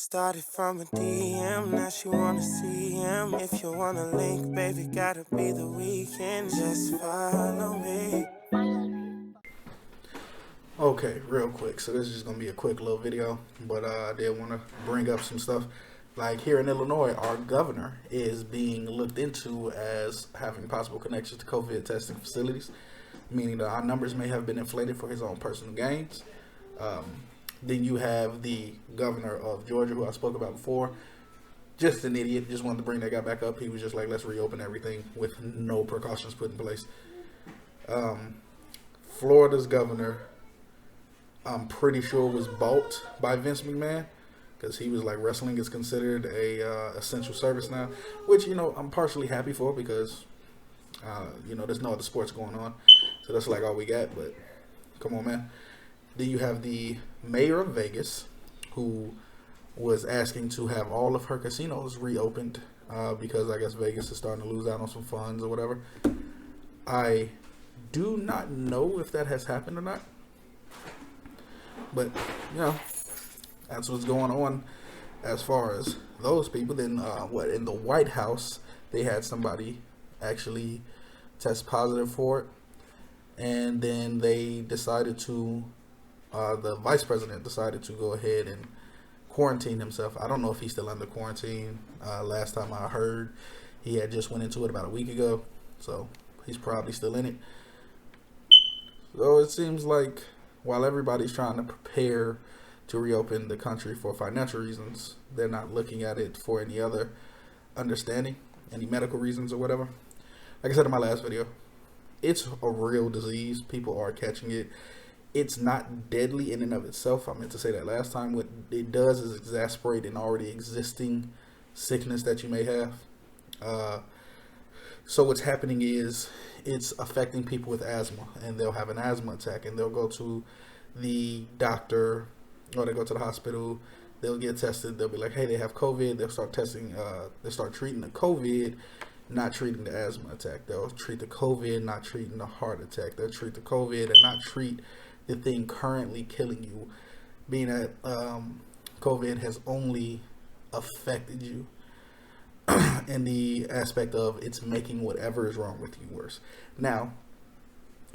Started from a DM, now she wanna see him. If you wanna link, baby, gotta be the weekend. Just follow me. Okay, real quick. So this is just gonna be a quick little video, but I did want to bring up some stuff. Like here in Illinois, our governor is being looked into as having possible connections to COVID testing facilities, meaning that our numbers may have been inflated for his own personal gains. Then you have the governor of Georgia, who I spoke about before. Just an idiot. Just wanted to bring that guy back up. He was just like, let's reopen everything with no precautions put in place. Florida's governor, I'm pretty sure, was bought by Vince McMahon because he was like, wrestling is considered a essential service now, which, I'm partially happy for because, there's no other sports going on. So that's like all we got. But come on, man. Then you have the mayor of Vegas, who was asking to have all of her casinos reopened because I guess Vegas is starting to lose out on some funds or whatever. I do not know if that has happened or not. But, that's what's going on as far as those people. Then, in the White House, they had somebody actually test positive for it. And then they decided to, the vice president decided to go ahead and quarantine himself. I don't know if he's still under quarantine. Last time I heard, he had just went into it about a week ago. So he's probably still in it. So it seems like while everybody's trying to prepare to reopen the country for financial reasons, they're not looking at it for any other understanding, any medical reasons or whatever. Like I said in my last video, it's a real disease. People are catching it. It's not deadly in and of itself. I meant to say that last time. What it does is exacerbate an already existing sickness that you may have. So what's happening is it's affecting people with asthma, and they'll have an asthma attack, and they'll go to the doctor or they go to the hospital. They'll get tested. They'll be like, hey, they have COVID. They'll start testing. They'll start treating the COVID, not treating the asthma attack. They'll treat the COVID, not treating the heart attack. They'll treat the COVID and not treat the thing currently killing you, being that COVID has only affected you in the aspect of it's making whatever is wrong with you worse. Now,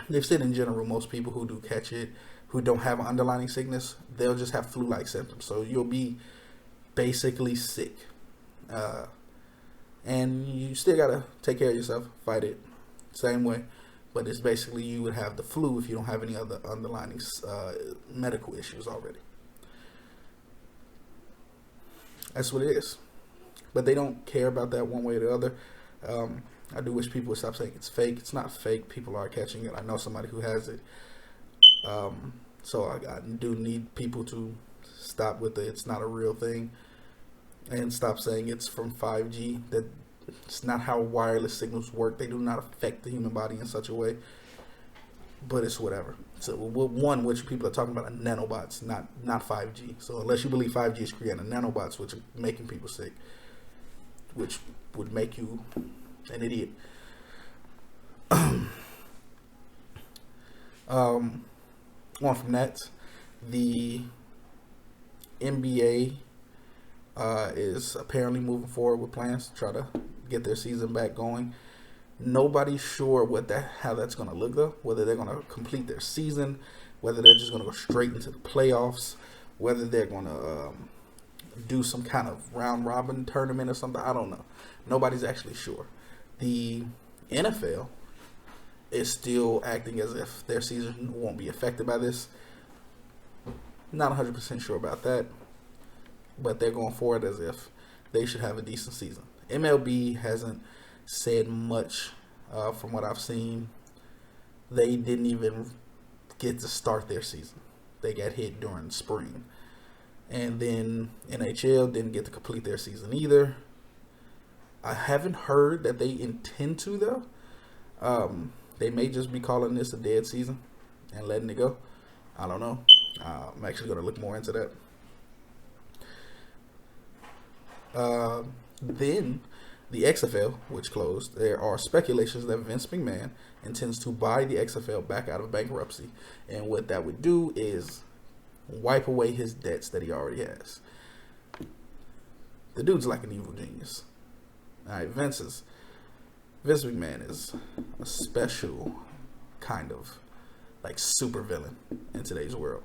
they've said in general, most people who do catch it, who don't have an underlying sickness, they'll just have flu-like symptoms. So you'll be basically sick. And you still got to take care of yourself, fight it, same way. But it's basically you would have the flu if you don't have any other underlying medical issues already. That's what it is. But they don't care about that one way or the other. I do wish people would stop saying it's fake. It's not fake. People are catching it. I know somebody who has it. So I do need people to stop with the it's not a real thing and stop saying it's from 5G. That it's not how wireless signals work. They do not affect the human body in such a way. But it's whatever. So one, which people are talking about are nanobots, not 5G. So unless you believe 5G is creating nanobots, which are making people sick, which would make you an idiot. On from that, the NBA is apparently moving forward with plans to try to get their season back going. Nobody's sure how that's going to look, though. Whether they're going to complete their season, whether they're just going to go straight into the playoffs, whether they're going to do some kind of round robin tournament or something. I don't know. Nobody's actually sure. The NFL is still acting as if their season won't be affected by this. Not 100% sure about that, but they're going forward as if they should have a decent season. MLB hasn't said much from what I've seen. They didn't even get to start their season. They got hit during spring. And then NHL didn't get to complete their season either. I haven't heard that they intend to, though. They may just be calling this a dead season and letting it go. I don't know. I'm actually going to look more into that. Then the XFL, which closed, there are speculations that Vince McMahon intends to buy the XFL back out of bankruptcy. And what that would do is wipe away his debts that he already has. The dude's like an evil genius. All right, Vince McMahon is a special kind of like super villain in today's world.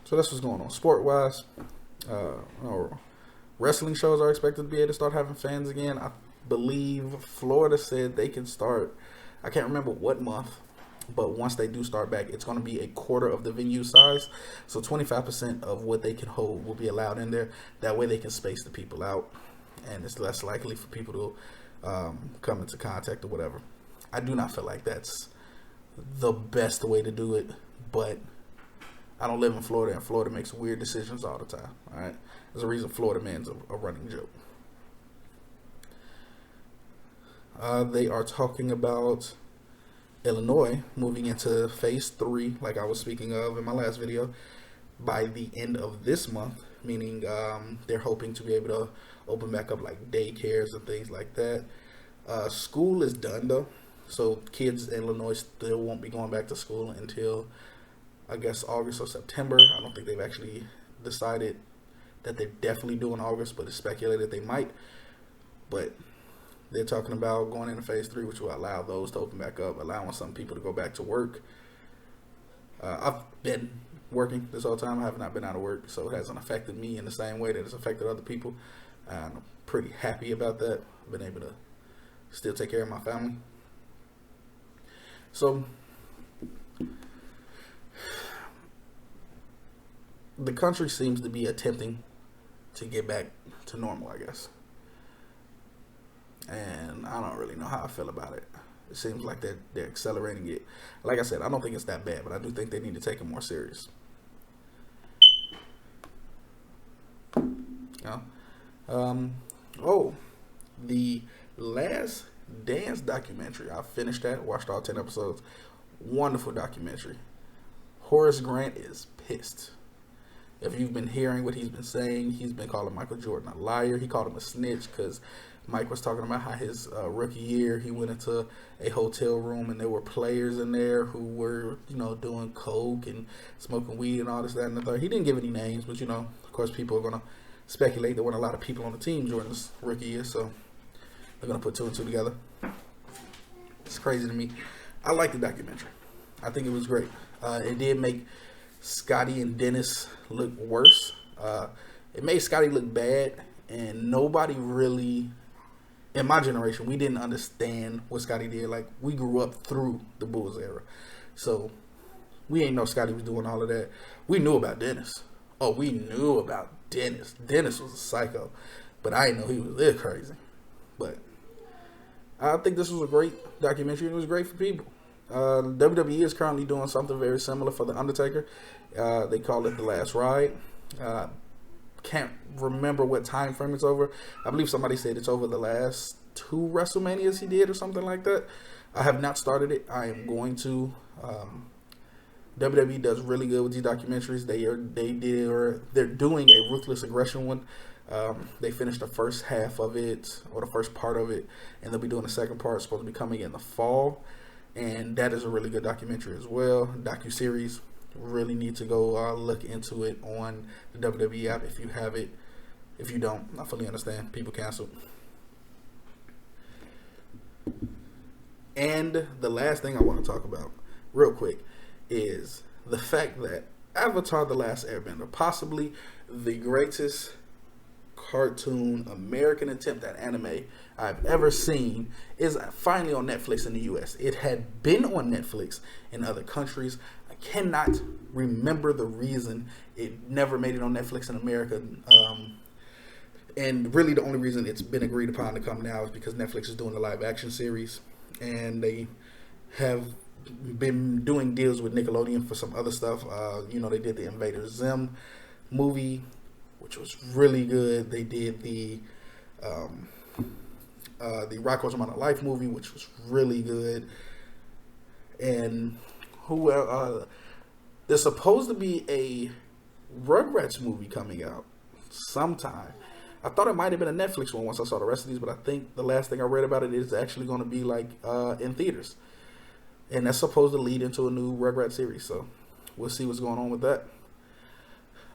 So that's what's going on sport wise. Wrestling shows are expected to be able to start having fans again. I believe Florida said they can start. I can't remember what month, but once they do start back, it's going to be a quarter of the venue size. So 25% of what they can hold will be allowed in there. That way they can space the people out, and it's less likely for people to come into contact or whatever. I do not feel like that's the best way to do it, but I don't live in Florida, and Florida makes weird decisions all the time. All right, there's a reason Florida man's a running joke. They are talking about Illinois moving into phase 3, like I was speaking of in my last video, by the end of this month, meaning they're hoping to be able to open back up like daycares and things like that. School is done though, so kids in Illinois still won't be going back to school until I guess August or September. I don't think they've actually decided that they're definitely doing August, but it's speculated they might. But they're talking about going into phase 3, which will allow those to open back up, allowing some people to go back to work. I've been working this whole time. I have not been out of work, so it hasn't affected me in the same way that it's affected other people. I'm pretty happy about that. I've been able to still take care of my family. So the country seems to be attempting to get back to normal, I guess. And I don't really know how I feel about it. It seems like they're accelerating it. Like I said, I don't think it's that bad, but I do think they need to take it more serious. The Last Dance documentary. I finished that, watched all 10 episodes. Wonderful documentary. Horace Grant is pissed. If you've been hearing what he's been saying, he's been calling Michael Jordan a liar. He called him a snitch because Mike was talking about how his rookie year, he went into a hotel room and there were players in there who were, doing coke and smoking weed and all this, that, and the third. He didn't give any names, but, of course, people are going to speculate. There weren't a lot of people on the team during this rookie year, so they're going to put two and two together. It's crazy to me. I like the documentary. I think it was great. It did make Scotty and Dennis look worse. It made Scotty look bad, and nobody really, in my generation, we didn't understand what Scotty did. Like, we grew up through the Bulls era, so we ain't know Scotty was doing all of that. We knew about Dennis. Oh, we knew about Dennis. Dennis was a psycho, but I didn't know he was this crazy. But I think this was a great documentary. It was great for people. WWE is currently doing something very similar for The Undertaker. They call it The Last Ride. Can't remember what time frame it's over. I believe somebody said it's over the last 2 WrestleManias he did or something like that. I have not started it. I am going to. WWE does really good with these documentaries. They're doing a Ruthless Aggression one. They finished the first half of it, or the first part of it, and they'll be doing the second part. It's supposed to be coming in the fall, and that is a really good documentary as well. Docu-series. Really need to go look into it on the WWE app if you have it. If you don't, I fully understand. People cancel. And the last thing I want to talk about real quick is the fact that Avatar: The Last Airbender, possibly the greatest cartoon American attempt at anime I've ever seen, is finally on Netflix in the US. It had been on Netflix in other countries. I cannot remember the reason it never made it on Netflix in America. And really the only reason it's been agreed upon to come now is because Netflix is doing a live action series, and they have been doing deals with Nickelodeon for some other stuff. They did the Invader Zim movie, which was really good. They did the Rocko's Modern Life movie, which was really good. And there's supposed to be a Rugrats movie coming out sometime. I thought it might have been a Netflix one once I saw the rest of these, but I think the last thing I read about it is actually going to be like in theaters. And that's supposed to lead into a new Rugrats series. So we'll see what's going on with that.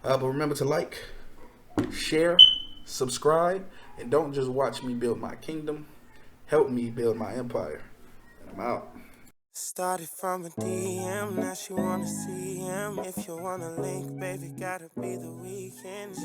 But remember to like, share, Subscribe, and don't just watch me build my kingdom. Help me build my empire. And I'm out. Started from a DM, now she wanna see him. If you wanna link, baby, gotta be the weekend.